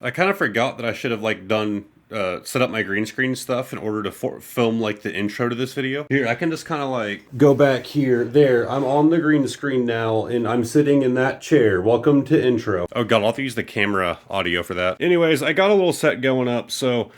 I kind of forgot that I should have like done set up my green screen stuff in order to film like the intro to this video. Here, I can just kind of like go back here. There, I'm on the green screen now, and I'm sitting in that chair. Welcome to intro. Oh god, I'll have to use the camera audio for that. Anyways, I got a little set going up, so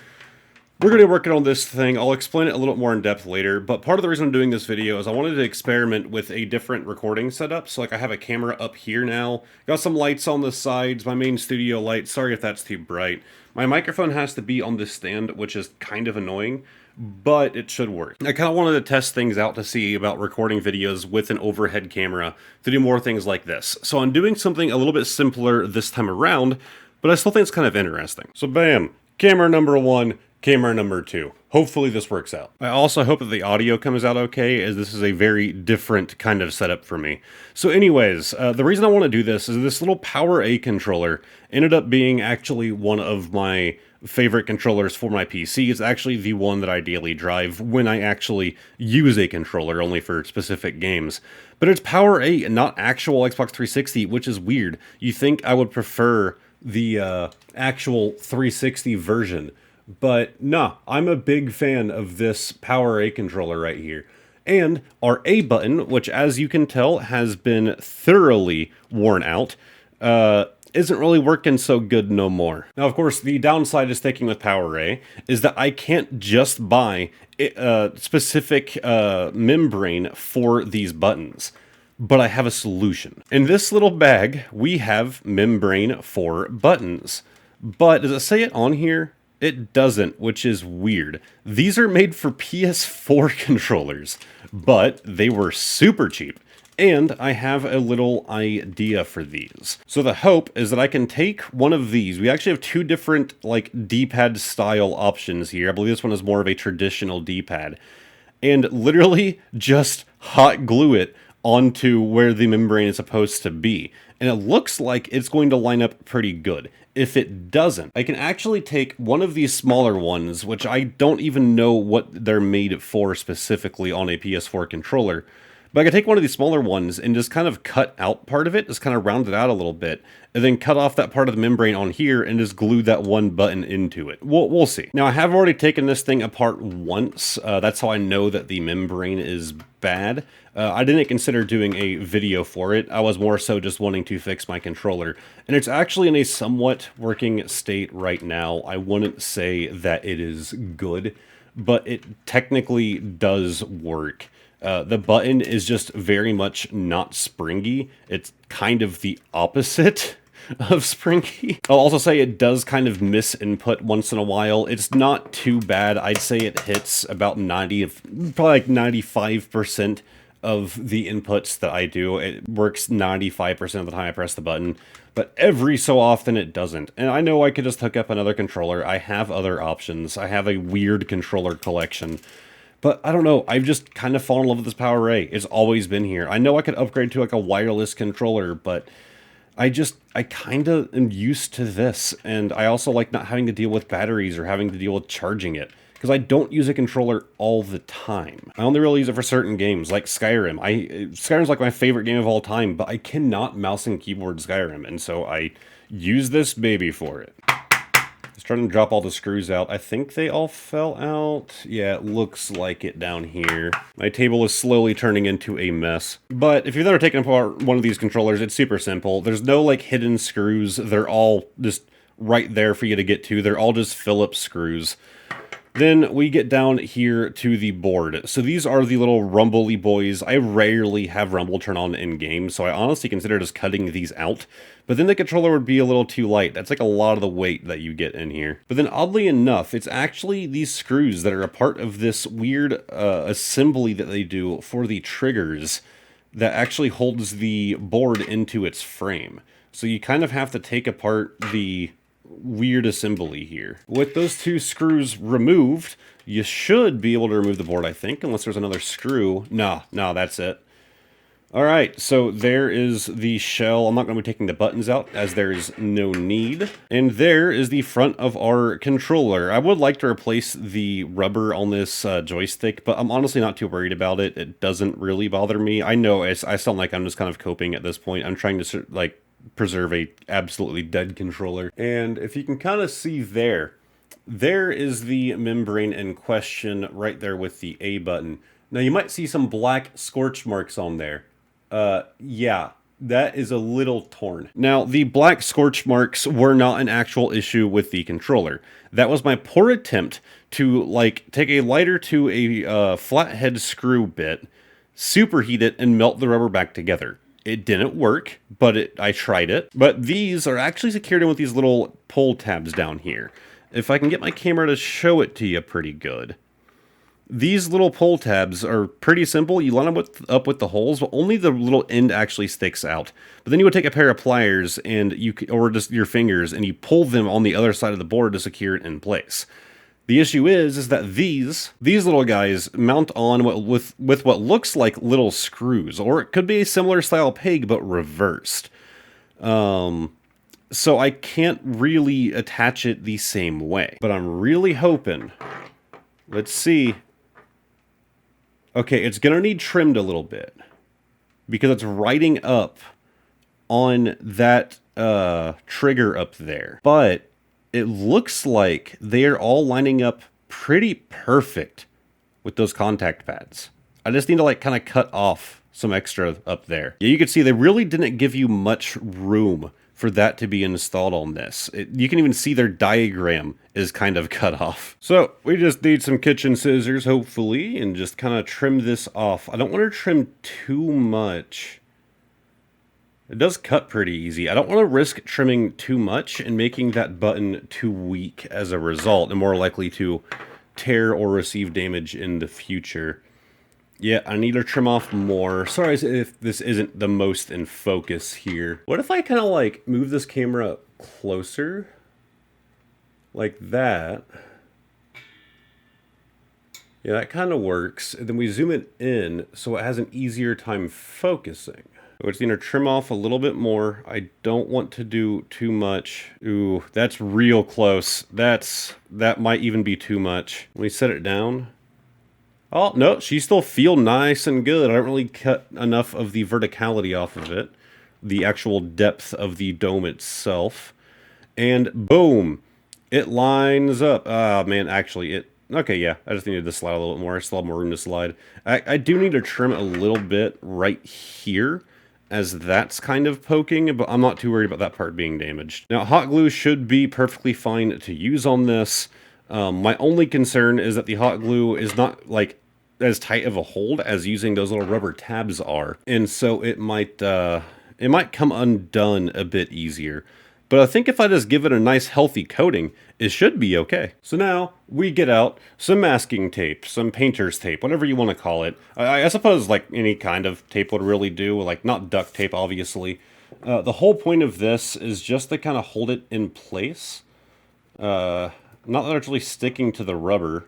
we're going to be working on this thing. I'll explain it a little bit more in depth later, but part of the reason I'm doing this video is I wanted to experiment with a different recording setup. So like I have a camera up here now, got some lights on the sides, my main studio light. Sorry if that's too bright. My microphone has to be on this stand, which is kind of annoying, but it should work. I kind of wanted to test things out to see about recording videos with an overhead camera to do more things like this. So I'm doing something a little bit simpler this time around, but I still think it's kind of interesting. So bam, camera number one. Camera number two. Hopefully this works out. I also hope that the audio comes out okay, as this is a very different kind of setup for me. So anyways, the reason I want to do this is this little PowerA controller ended up being actually one of my favorite controllers for my PC. It's actually the one that I ideally drive when I actually use a controller, only for specific games. But it's PowerA, not actual Xbox 360, which is weird. You think I would prefer the actual 360 version. But nah, I'm a big fan of this PowerA controller right here. And our A button, which as you can tell has been thoroughly worn out, isn't really working so good no more. Now, of course, the downside of sticking with PowerA is that I can't just buy a specific membrane for these buttons. But I have a solution. In this little bag, we have membrane for buttons. But does it say it on here? It doesn't, which is weird. These are made for PS4 controllers, but they were super cheap. And I have a little idea for these. So the hope is that I can take one of these. We actually have two different like D-pad style options here. I believe this one is more of a traditional D-pad. And literally just hot glue it onto where the membrane is supposed to be. And it looks like it's going to line up pretty good. If it doesn't, I can actually take one of these smaller ones, which I don't even know what they're made for specifically on a PS4 controller, but I can take one of these smaller ones and just kind of cut out part of it, just kind of round it out a little bit, and then cut off that part of the membrane on here and just glue that one button into it. We'll see. Now, I have already taken this thing apart once. That's how I know that the membrane is bad. I didn't consider doing a video for it. I was more so just wanting to fix my controller. And it's actually in a somewhat working state right now. I wouldn't say that it is good, but it technically does work. The button is just very much not springy. It's kind of the opposite of springy. I'll also say it does kind of miss input once in a while. It's not too bad. I'd say it hits about 90, probably like 95% of the inputs that I do. It works 95% of the time I press the button, but every so often it doesn't. And I know I could just hook up another controller. I have other options. I have a weird controller collection. But I don't know, I've just kind of fallen in love with this PowerA. It's always been here. I know I could upgrade to like a wireless controller, but I kind of am used to this. And I also like not having to deal with batteries or having to deal with charging it, because I don't use a controller all the time. I only really use it for certain games, like Skyrim. Skyrim's like my favorite game of all time, but I cannot mouse and keyboard Skyrim, and so I use this baby for it. Starting to drop all the screws out. I think they all fell out. Yeah, it looks like it down here. My table is slowly turning into a mess. But if you've ever taken apart one of these controllers, it's super simple. There's no like hidden screws. They're all just right there for you to get to. They're all just Phillips screws. Then we get down here to the board. So these are the little rumbly boys. I rarely have rumble turn on in game, so I honestly consider just cutting these out. But then the controller would be a little too light. That's like a lot of the weight that you get in here. But then oddly enough, it's actually these screws that are a part of this weird assembly that they do for the triggers that actually holds the board into its frame. So you kind of have to take apart the weird assembly here. With those two screws removed, you should be able to remove the board, I think, unless there's another screw. No, that's it. All right, so there is the shell. I'm not going to be taking the buttons out, as there is no need. And there is the front of our controller. I would like to replace the rubber on this joystick, but I'm honestly not too worried about it. It doesn't really bother me. I know I sound like I'm just kind of coping at this point. I'm trying to like preserve a absolutely dead controller. And if you can kind of see there, there is the membrane in question right there with the A button. Now you might see some black scorch marks on there. Yeah, that is a little torn. Now, the black scorch marks were not an actual issue with the controller. That was my poor attempt to, like, take a lighter to a flathead screw bit, superheat it, and melt the rubber back together. It didn't work, but I tried it. But these are actually secured in with these little pull tabs down here. If I can get my camera to show it to you pretty good. These little pull tabs are pretty simple. You line them up with the holes, but only the little end actually sticks out. But then you would take a pair of pliers and or just your fingers, and you pull them on the other side of the board to secure it in place. The issue is that these little guys mount on with what looks like little screws, or it could be a similar style peg but reversed. So I can't really attach it the same way. But I'm really hoping. Let's see. Okay, it's going to need trimmed a little bit because it's riding up on that trigger up there. But it looks like they are all lining up pretty perfect with those contact pads. I just need to like kind of cut off some extra up there. Yeah, you can see they really didn't give you much room for that to be installed on this. You can even see their diagram is kind of cut off. So we just need some kitchen scissors, hopefully, and just kind of trim this off. I don't want to trim too much. It does cut pretty easy. I don't want to risk trimming too much and making that button too weak as a result, and more likely to tear or receive damage in the future. Yeah, I need to trim off more. Sorry if this isn't the most in focus here. What if I kind of like move this camera closer? Like that. Yeah, that kind of works. And then we zoom it in so it has an easier time focusing. We just need to trim off a little bit more. I don't want to do too much. Ooh, that's real close. That might even be too much. Let me set it down. Oh, no, she still feels nice and good. I don't really cut enough of the verticality off of it. The actual depth of the dome itself. And boom, it lines up. Ah, man, actually, okay, yeah, I just needed to slide a little bit more. I still have more room to slide. I do need to trim a little bit right here, as that's kind of poking, but I'm not too worried about that part being damaged. Now, hot glue should be perfectly fine to use on this. My only concern is that the hot glue is not, like, as tight of a hold as using those little rubber tabs are. And so it might come undone a bit easier. But I think if I just give it a nice healthy coating, it should be okay. So now we get out some masking tape, some painter's tape, whatever you want to call it. I suppose like any kind of tape would really do, like not duct tape, obviously. The whole point of this is just to kind of hold it in place. Not actually sticking to the rubber.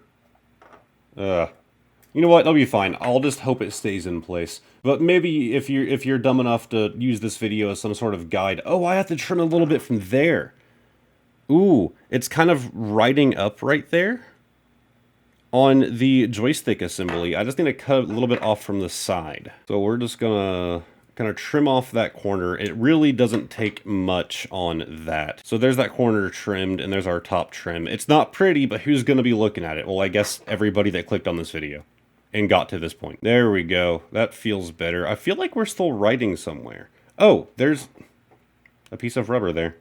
You know what? It'll be fine. I'll just hope it stays in place. But maybe if you're dumb enough to use this video as some sort of guide. Oh, I have to trim a little bit from there. Ooh, it's kind of riding up right there on the joystick assembly. I just need to cut a little bit off from the side. So we're just gonna kind of trim off that corner. It really doesn't take much on that. So there's that corner trimmed, and there's our top trim. It's not pretty, but who's gonna be looking at it? Well, I guess everybody that clicked on this video and got to this point. There we go. That feels better. I feel like we're still writing somewhere. Oh, there's a piece of rubber there.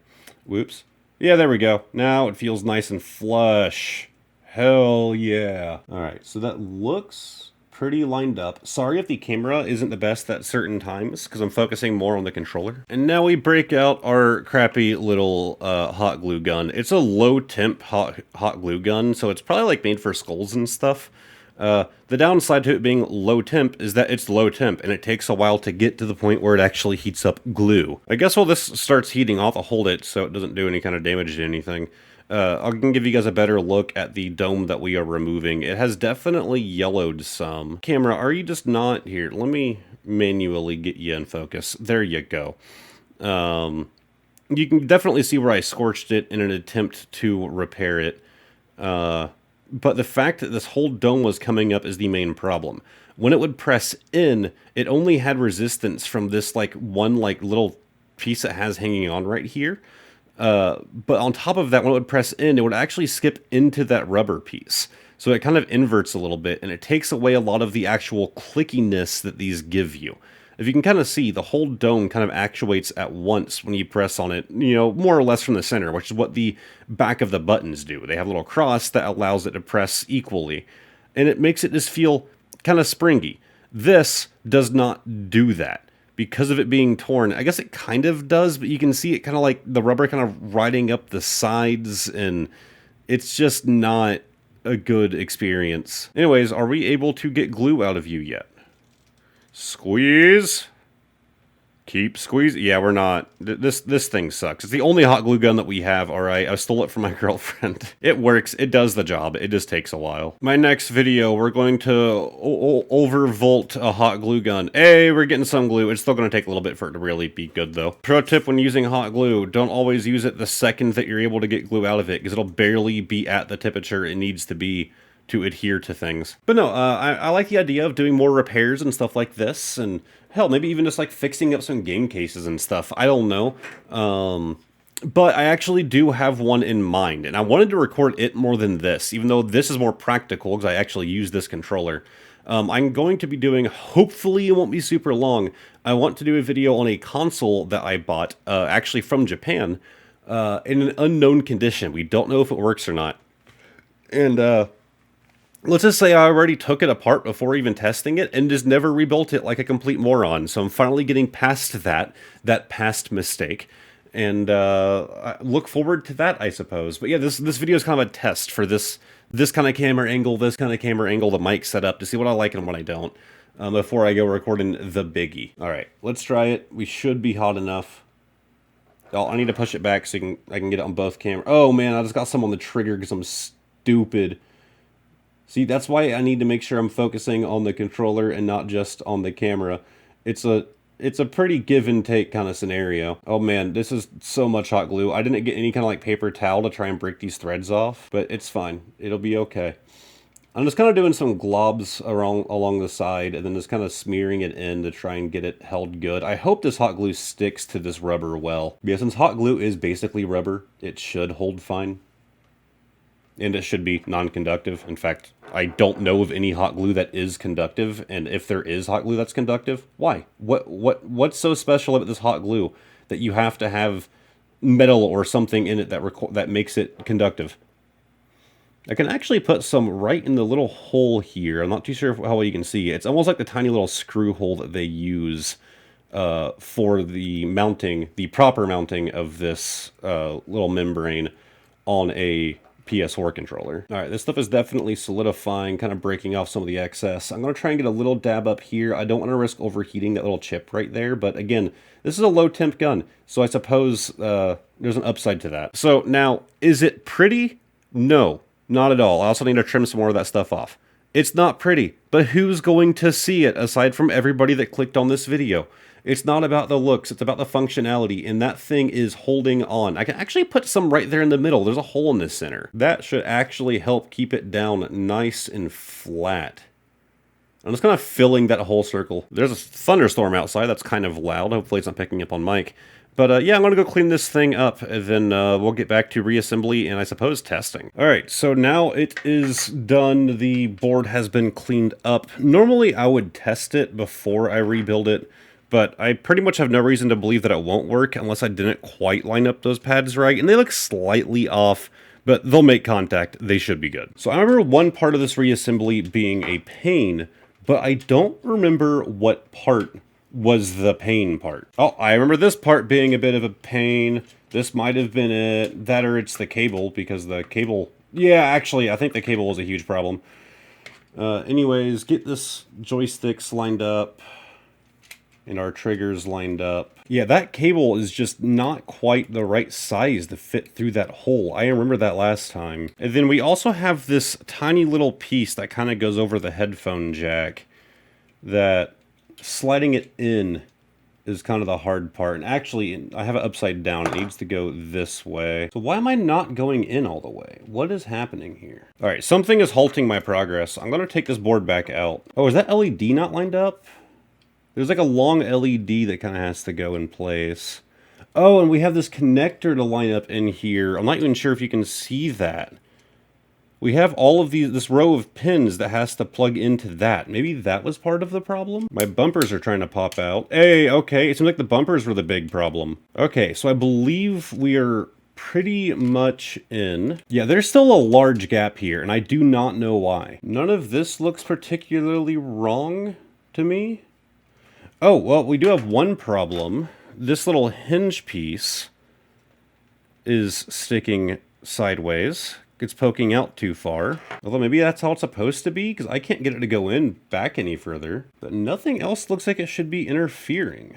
Whoops. Yeah, there we go. Now it feels nice and flush. Hell yeah. All right, so that looks pretty lined up. Sorry if the camera isn't the best at certain times, because I'm focusing more on the controller. And now we break out our crappy little hot glue gun. It's a low temp hot glue gun, so it's probably like made for skulls and stuff. The downside to it being low temp is that it's low temp, and it takes a while to get to the point where it actually heats up glue. I guess while this starts heating, I'll have to hold it so it doesn't do any kind of damage to anything. I can give you guys a better look at the dome that we are removing. It has definitely yellowed some. Camera, are you just not here? Let me manually get you in focus. There you go. You can definitely see where I scorched it in an attempt to repair it. But the fact that this whole dome was coming up is the main problem. When it would press in, it only had resistance from this like one like little piece it has hanging on right here. But on top of that, when it would press in, it would actually skip into that rubber piece. So it kind of inverts a little bit, and it takes away a lot of the actual clickiness that these give you. If you can kind of see, the whole dome kind of actuates at once when you press on it, you know, more or less from the center, which is what the back of the buttons do. They have a little cross that allows it to press equally, and it makes it just feel kind of springy. This does not do that. Because of it being torn, I guess it kind of does, but you can see it kind of like the rubber kind of riding up the sides, and it's just not a good experience. Anyways, are we able to get glue out of you yet? Squeeze. Keep squeezing. Yeah, we're not. This thing sucks. It's the only hot glue gun that we have, alright? I stole it from my girlfriend. It works. It does the job. It just takes a while. My next video, we're going to overvolt a hot glue gun. Hey, we're getting some glue. It's still going to take a little bit for it to really be good, though. Pro tip when using hot glue, don't always use it the second that you're able to get glue out of it, because it'll barely be at the temperature it needs to be to adhere to things. But no, I like the idea of doing more repairs and stuff like this, and hell, maybe even just like fixing up some game cases and stuff. I don't know. But I actually do have one in mind, and I wanted to record it more than this, even though this is more practical because I actually use this controller. I'm going to be doing, hopefully it won't be super long, I want to do a video on a console that I bought, actually from Japan, in an unknown condition. We don't know if it works or not. And, let's just say I already took it apart before even testing it and just never rebuilt it like a complete moron. So I'm finally getting past that past mistake. And I look forward to that, I suppose. But yeah, this video is kind of a test for this kind of camera angle, the mic setup, to see what I like and what I don't, before I go recording the biggie. All right, let's try it. We should be hot enough. Oh, I need to push it back so I can get it on both cameras. Oh man, I just got some on the trigger because I'm stupid. See, that's why I need to make sure I'm focusing on the controller and not just on the camera. It's a pretty give and take kind of scenario. Oh man, this is so much hot glue. I didn't get any kind of like paper towel to try and break these threads off, but it's fine. It'll be okay. I'm just kind of doing some globs along the side and then just kind of smearing it in to try and get it held good. I hope this hot glue sticks to this rubber well. Yeah, since hot glue is basically rubber, it should hold fine. And it should be non-conductive. In fact, I don't know of any hot glue that is conductive, and if there is hot glue that's conductive, why? What's so special about this hot glue that you have to have metal or something in it that makes it conductive? I can actually put some right in the little hole here. I'm not too sure how well you can see. It's almost like the tiny little screw hole that they use for the mounting, the proper mounting of this little membrane on a PS4 controller. All right, this stuff is definitely solidifying, kind of breaking off some of the excess. I'm going to try and get a little dab up here. I don't want to risk overheating that little chip right there, but again, this is a low temp gun, so I suppose there's an upside to that. So now, is it pretty? No, not at all. I also need to trim some more of that stuff off. It's not pretty, but who's going to see it aside from everybody that clicked on this video? It's not about the looks, it's about the functionality, and that thing is holding on. I can actually put some right there in the middle. There's a hole in the center. That should actually help keep it down nice and flat. I'm just kind of filling that whole circle. There's a thunderstorm outside. That's kind of loud. Hopefully it's not picking up on mic. But yeah, I'm going to go clean this thing up, and then we'll get back to reassembly and I suppose testing. Alright, so now it is done. The board has been cleaned up. Normally I would test it before I rebuild it, but I pretty much have no reason to believe that it won't work unless I didn't quite line up those pads right. And they look slightly off, but they'll make contact. They should be good. So I remember one part of this reassembly being a pain, but I don't remember what part was the pain part. Oh, I remember this part being a bit of a pain. This might have been it. That or it's the cable, because the cable... Yeah, actually, I think the cable was a huge problem. Anyways, get this joysticks lined up. And our triggers lined up. Yeah, that cable is just not quite the right size to fit through that hole. I remember that last time. And then we also have this tiny little piece that kind of goes over the headphone jack, that sliding it in is kind of the hard part. And actually, I have it upside down. It needs to go this way. So why am I not going in all the way? What is happening here? All right, something is halting my progress. I'm going to take this board back out. Oh, is that LED not lined up? There's like a long LED that kind of has to go in place. Oh, and we have this connector to line up in here. I'm not even sure if you can see that. We have all of this row of pins that has to plug into that. Maybe that was part of the problem? My bumpers are trying to pop out. Hey, okay, it seems like the bumpers were the big problem. Okay, so I believe we are pretty much in. Yeah, there's still a large gap here, and I do not know why. None of this looks particularly wrong to me. Oh, well, we do have one problem. This little hinge piece is sticking sideways. It's poking out too far. Although maybe that's how it's supposed to be, because I can't get it to go in back any further. But nothing else looks like it should be interfering.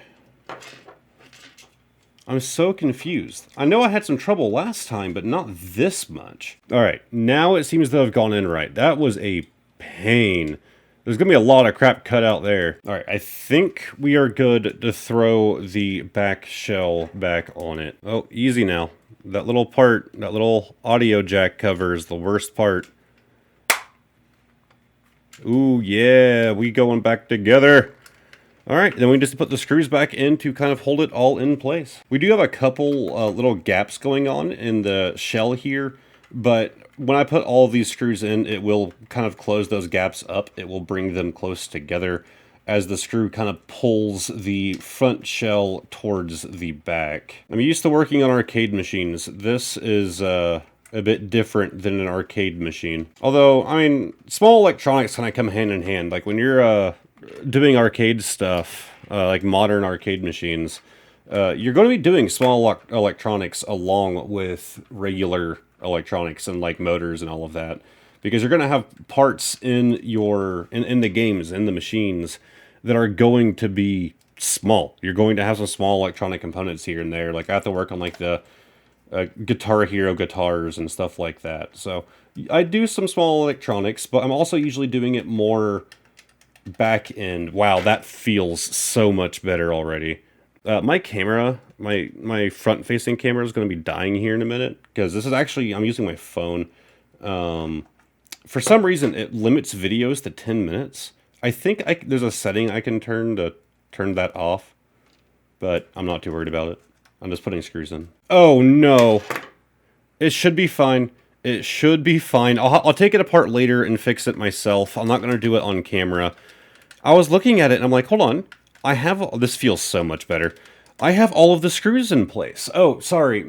I'm so confused. I know I had some trouble last time, but not this much. Alright, now it seems to have gone in right. That was a pain. There's going to be a lot of crap cut out there. Alright, I think we are good to throw the back shell back on it. Oh, easy now. That little part, that little audio jack cover is the worst part. Ooh, yeah, we going back together. Alright, then we just put the screws back in to kind of hold it all in place. We do have a couple little gaps going on in the shell here, but when I put all of these screws in, it will kind of close those gaps up. It will bring them close together as the screw kind of pulls the front shell towards the back. I'm used to working on arcade machines. This is a bit different than an arcade machine. Although, I mean, small electronics kind of come hand in hand. Like when you're doing arcade stuff, like modern arcade machines, you're going to be doing small electronics along with regular electronics and like motors and all of that, because you're going to have parts in your in the games, in the machines, that are going to be small. You're going to have some small electronic components here and there. Like I have to work on like the Guitar Hero guitars and stuff like that. So I do some small electronics, but I'm also usually doing it more back end. Wow, that feels so much better already. My camera, my front-facing camera is going to be dying here in a minute, because this is actually, I'm using my phone. For some reason, it limits videos to 10 minutes. I think there's a setting I can turn to turn that off, but I'm not too worried about it. I'm just putting screws in. Oh, no. It should be fine. It should be fine. I'll take it apart later and fix it myself. I'm not going to do it on camera. I was looking at it and I'm like, hold on. This feels so much better. I have all of the screws in place. Oh, sorry.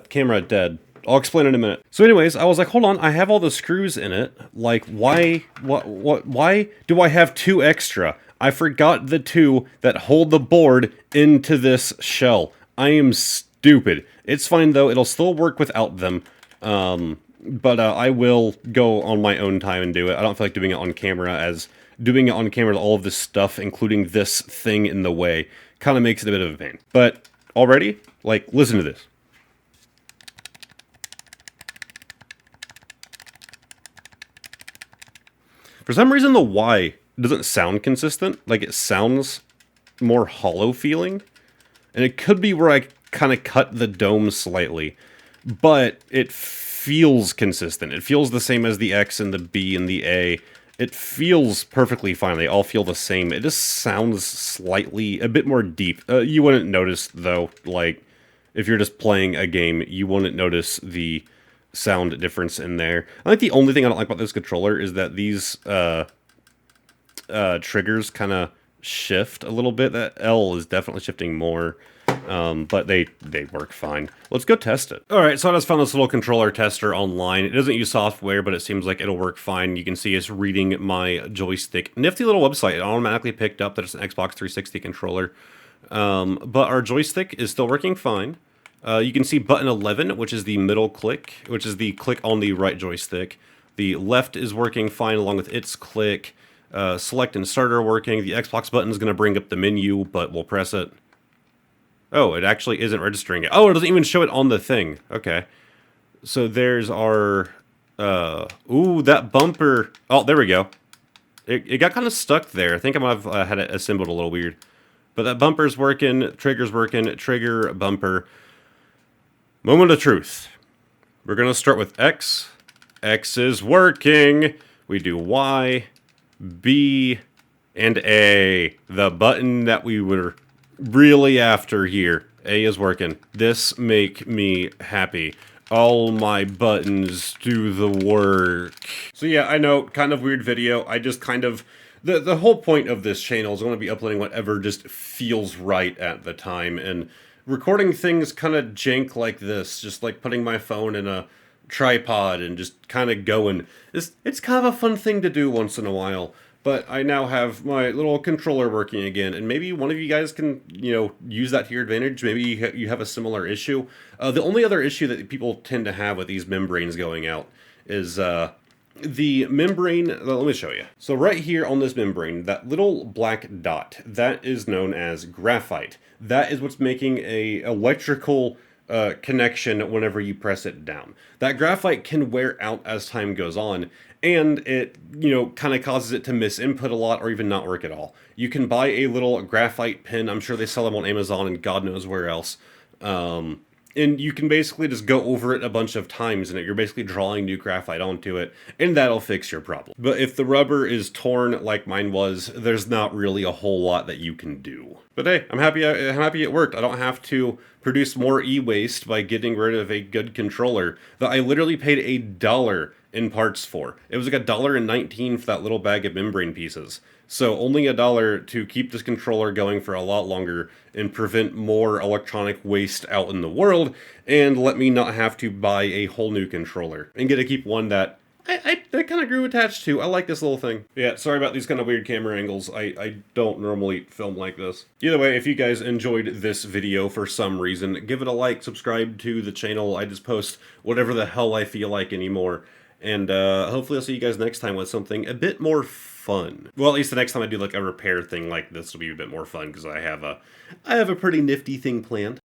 Camera dead. I'll explain in a minute. So anyways, I was like, hold on, I have all the screws in it. Like, why do I have 2 extra? I forgot the 2 that hold the board into this shell. I am stupid. It's fine though, it'll still work without them. But I will go on my own time and do it. I don't feel like doing it on camera, as doing it on camera with all of this stuff, including this thing in the way, kind of makes it a bit of a pain. But already, like, listen to this. For some reason, the Y doesn't sound consistent. Like, it sounds more hollow feeling. And it could be where I kind of cut the dome slightly. But it feels consistent. It feels the same as the X and the B and the A. It feels perfectly fine. They all feel the same. It just sounds slightly, a bit more deep. You wouldn't notice, though, like, if you're just playing a game, you wouldn't notice the sound difference in there. I think the only thing I don't like about this controller is that these triggers kind of shift a little bit. That L is definitely shifting more, but they work fine. Let's go test it. Alright, so I just found this little controller tester online. It doesn't use software, but it seems like it'll work fine. You can see it's reading my joystick. Nifty little website. It automatically picked up that it's an Xbox 360 controller. But our joystick is still working fine. You can see button 11, which is the middle click, which is the click on the right joystick. The left is working fine along with its click. Select and start are working. The Xbox button is going to bring up the menu, but we'll press it. Oh, it actually isn't registering it. Oh, it doesn't even show it on the thing. Okay. So there's our... ooh, that bumper... Oh, there we go. It got kind of stuck there. I think I might have had it assembled a little weird. But that bumper's working, trigger's working, trigger, bumper. Moment of truth. We're going to start with X. X is working. We do Y, B, and A. The button that we were really after here. A is working. This make me happy. All my buttons do the work. So yeah, I know, kind of weird video. I just kind of... The whole point of this channel is going to be uploading whatever just feels right at the time, and recording things kind of jank like this, just like putting my phone in a tripod and just kind of going. It's kind of a fun thing to do once in a while. But I now have my little controller working again, and maybe one of you guys can, you know, use that to your advantage. Maybe you have a similar issue. The only other issue that people tend to have with these membranes going out is the membrane. Let me show you. So right here on this membrane, that little black dot, that is known as graphite. That is what's making a electrical connection whenever you press it down. That graphite can wear out as time goes on, and it, you know, kind of causes it to miss input a lot or even not work at all. You can buy a little graphite pin. I'm sure they sell them on Amazon and God knows where else. And you can basically just go over it a bunch of times, and you're basically drawing new graphite onto it, and that'll fix your problem. But if the rubber is torn like mine was, there's not really a whole lot that you can do. But hey, I'm happy it worked. I don't have to produce more e-waste by getting rid of a good controller that I literally paid $1 in parts for. It was like $1.19 for that little bag of membrane pieces. So only $1 to keep this controller going for a lot longer and prevent more electronic waste out in the world, and let me not have to buy a whole new controller and get to keep one that I kind of grew attached to. I like this little thing. Yeah, sorry about these kind of weird camera angles. I don't normally film like this. Either way, if you guys enjoyed this video for some reason, give it a like, subscribe to the channel. I just post whatever the hell I feel like anymore. And hopefully I'll see you guys next time with something a bit more fun. Well, at least the next time I do like a repair thing like this will be a bit more fun, because I have a pretty nifty thing planned.